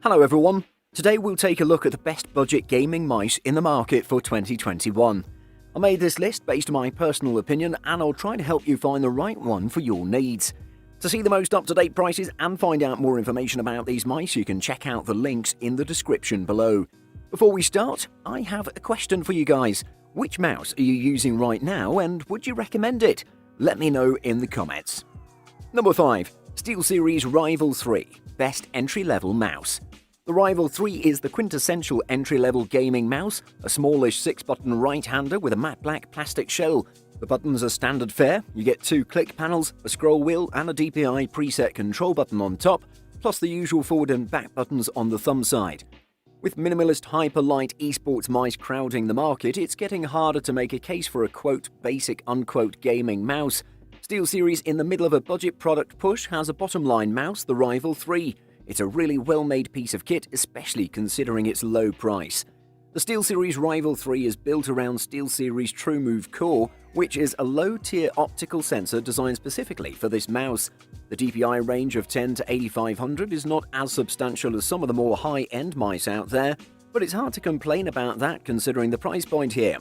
Hello everyone, today we'll take a look at the best budget gaming mice in the market for 2021. I made this list based on my personal opinion and I'll try to help you find the right one for your needs. To see the most up-to-date prices and find out more information about these mice, you can check out the links in the description below. Before we start, I have a question for you guys. Which mouse are you using right now and would you recommend it? Let me know in the comments. Number 5. SteelSeries Rival 3 Best Entry-Level Mouse. The Rival 3 is the quintessential entry-level gaming mouse, a smallish 6-button right-hander with a matte black plastic shell. The buttons are standard fare, you get 2 click panels, a scroll wheel and a DPI preset control button on top, plus the usual forward and back buttons on the thumb side. With minimalist hyper-light esports mice crowding the market, it's getting harder to make a case for a quote basic unquote gaming mouse. SteelSeries, in the middle of a budget product push, has a bottom-line mouse, the Rival 3. It's a really well-made piece of kit, especially considering its low price. The SteelSeries Rival 3 is built around SteelSeries TrueMove Core, which is a low-tier optical sensor designed specifically for this mouse. The DPI range of 10 to 8500 is not as substantial as some of the more high-end mice out there, but it's hard to complain about that considering the price point here.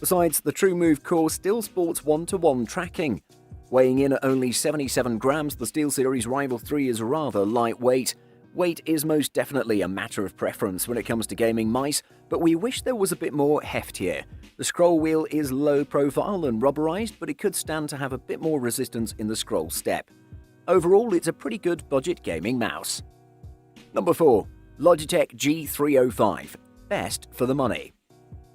Besides, the TrueMove Core still sports one-to-one tracking. Weighing in at only 77 grams, the SteelSeries Rival 3 is rather lightweight. Weight is most definitely a matter of preference when it comes to gaming mice, but we wish there was a bit more heft here. The scroll wheel is low profile and rubberized, but it could stand to have a bit more resistance in the scroll step. Overall, it's a pretty good budget gaming mouse. Number 4. Logitech G305 Best for the money.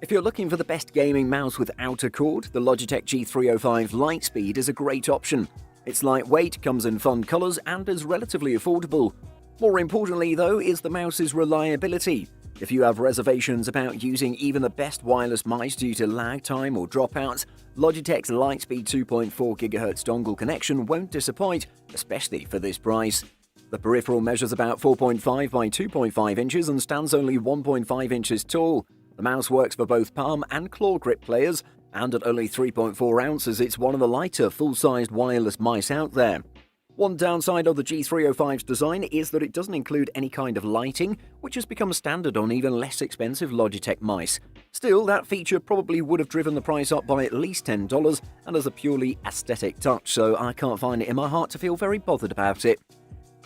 If you're looking for the best gaming mouse without a cord, the Logitech G305 Lightspeed is a great option. It's lightweight, comes in fun colors, and is relatively affordable. More importantly, though, is the mouse's reliability. If you have reservations about using even the best wireless mice due to lag time or dropouts, Logitech's Lightspeed 2.4 GHz dongle connection won't disappoint, especially for this price. The peripheral measures about 4.5 by 2.5 inches and stands only 1.5 inches tall. The mouse works for both palm and claw grip players, and at only 3.4 ounces, it's one of the lighter, full-sized wireless mice out there. One downside of the G305's design is that it doesn't include any kind of lighting, which has become standard on even less expensive Logitech mice. Still, that feature probably would have driven the price up by at least $10 and has a purely aesthetic touch, so I can't find it in my heart to feel very bothered about it.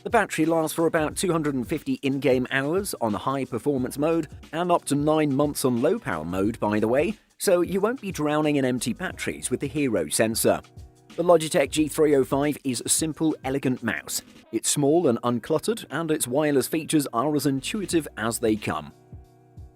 The battery lasts for about 250 in-game hours on high performance mode and up to 9 months on low power mode, by the way, so you won't be drowning in empty batteries with the Hero sensor. The Logitech G305 is a simple, elegant mouse. It's small and uncluttered, and its wireless features are as intuitive as they come.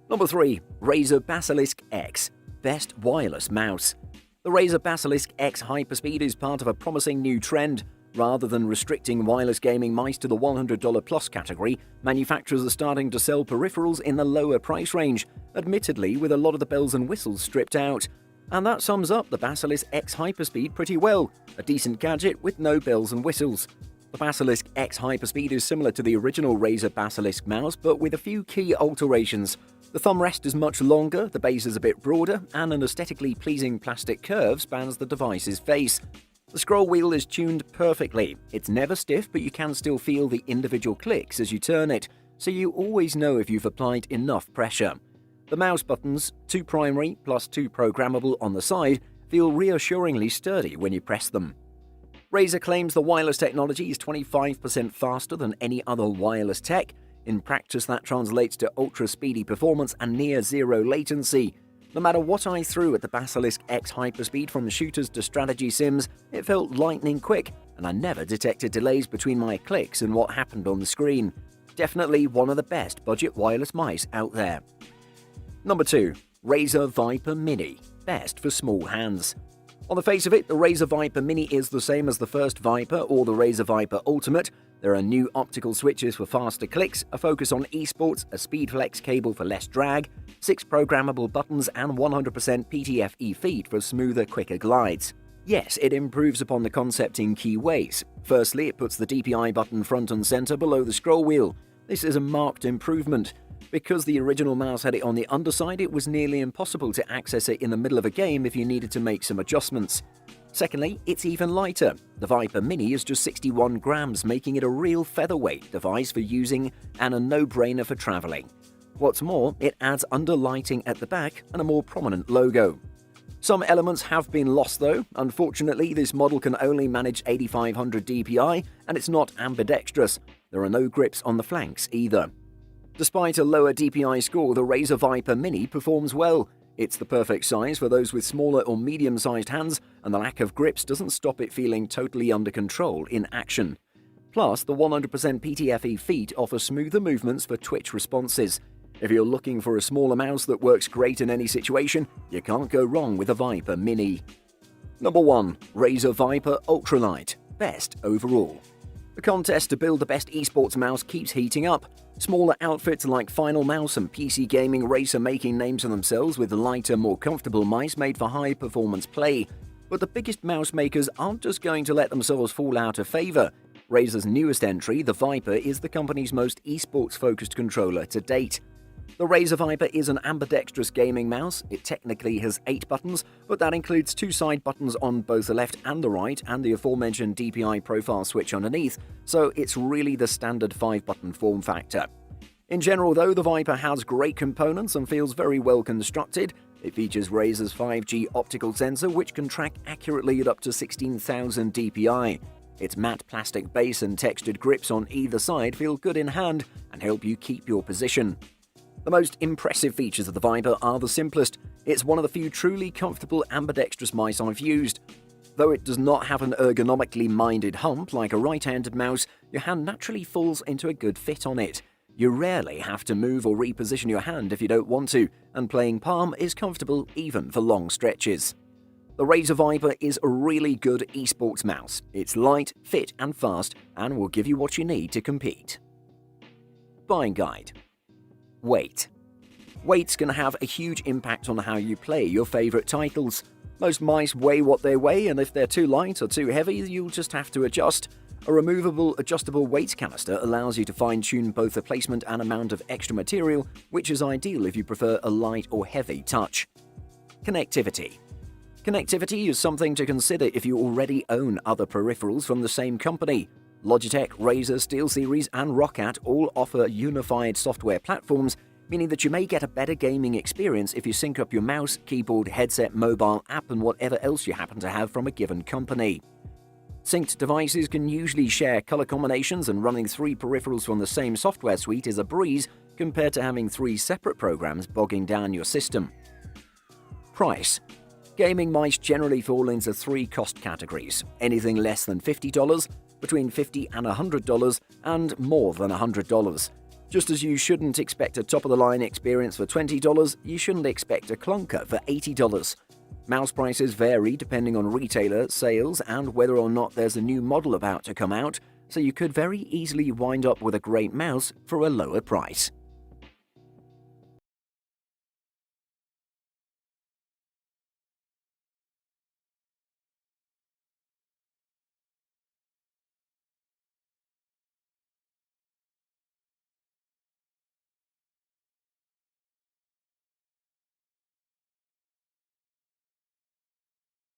Number 3. Razer Basilisk X Best Wireless Mouse. The Razer Basilisk X Hyperspeed is part of a promising new trend. Rather than restricting wireless gaming mice to the $100 plus category, manufacturers are starting to sell peripherals in the lower price range, admittedly with a lot of the bells and whistles stripped out. And that sums up the Basilisk X Hyperspeed pretty well, a decent gadget with no bells and whistles. The Basilisk X Hyperspeed is similar to the original Razer Basilisk mouse, but with a few key alterations. The thumb rest is much longer, the base is a bit broader, and an aesthetically pleasing plastic curve spans the device's face. The scroll wheel is tuned perfectly. It's never stiff, but you can still feel the individual clicks as you turn it, so you always know if you've applied enough pressure. The mouse buttons, 2 primary plus 2 programmable on the side, feel reassuringly sturdy when you press them. Razer claims the wireless technology is 25% faster than any other wireless tech. In practice, that translates to ultra-speedy performance and near-zero latency. No matter what I threw at the Basilisk X Hyperspeed, from shooters to strategy sims, it felt lightning quick, and I never detected delays between my clicks and what happened on the screen. Definitely one of the best budget wireless mice out there. Number 2. Razer Viper Mini Best for small hands. On the face of it, the Razer Viper Mini is the same as the first Viper or the Razer Viper Ultimate. There are new optical switches for faster clicks, a focus on esports, a SpeedFlex cable for less drag, 6 programmable buttons, and 100% PTFE feed for smoother, quicker glides. Yes, it improves upon the concept in key ways. Firstly, it puts the DPI button front and center below the scroll wheel. This is a marked improvement. Because the original mouse had it on the underside, it was nearly impossible to access it in the middle of a game if you needed to make some adjustments. Secondly, it's even lighter. The Viper Mini is just 61 grams, making it a real featherweight device for using and a no-brainer for traveling. What's more, it adds underlighting at the back and a more prominent logo. Some elements have been lost though. Unfortunately, this model can only manage 8500 DPI and it's not ambidextrous. There are no grips on the flanks either. Despite a lower DPI score, the Razer Viper Mini performs well. It's the perfect size for those with smaller or medium-sized hands, and the lack of grips doesn't stop it feeling totally under control in action. Plus, the 100% PTFE feet offer smoother movements for twitch responses. If you're looking for a smaller mouse that works great in any situation, you can't go wrong with a Viper Mini. Number 1. Razer Viper Ultralight. Best overall. The contest to build the best esports mouse keeps heating up. Smaller outfits like Final Mouse and PC Gaming Race are making names for themselves with lighter, more comfortable mice made for high-performance play. But the biggest mouse makers aren't just going to let themselves fall out of favor. Razer's newest entry, the Viper, is the company's most esports-focused controller to date. The Razer Viper is an ambidextrous gaming mouse. It technically has 8 buttons, but that includes 2 side buttons on both the left and the right, and the aforementioned DPI profile switch underneath, so it's really the standard 5-button form factor. In general though, the Viper has great components and feels very well constructed. It features Razer's 5G optical sensor, which can track accurately at up to 16,000 DPI. Its matte plastic base and textured grips on either side feel good in hand and help you keep your position. The most impressive features of the Viper are the simplest. It's one of the few truly comfortable ambidextrous mice I've used. Though it does not have an ergonomically minded hump like a right-handed mouse, your hand naturally falls into a good fit on it. You rarely have to move or reposition your hand if you don't want to, and playing palm is comfortable even for long stretches. The Razer Viper is a really good esports mouse. It's light, fit and fast, and will give you what you need to compete. Buying guide. Weight. Weight's going to have a huge impact on how you play your favorite titles. Most mice weigh what they weigh, and if they're too light or too heavy, you'll just have to adjust. A removable, adjustable weight canister allows you to fine-tune both the placement and amount of extra material, which is ideal if you prefer a light or heavy touch. Connectivity. Connectivity is something to consider if you already own other peripherals from the same company. Logitech, Razer, SteelSeries, and Roccat all offer unified software platforms, meaning that you may get a better gaming experience if you sync up your mouse, keyboard, headset, mobile app, and whatever else you happen to have from a given company. Synced devices can usually share color combinations, and running 3 peripherals from the same software suite is a breeze compared to having 3 separate programs bogging down your system. Price. Gaming mice generally fall into 3 cost categories: anything less than $50, between $50 and $100, and more than $100. Just as you shouldn't expect a top-of-the-line experience for $20, you shouldn't expect a clunker for $80. Mouse prices vary depending on retailer, sales, and whether or not there's a new model about to come out, so you could very easily wind up with a great mouse for a lower price.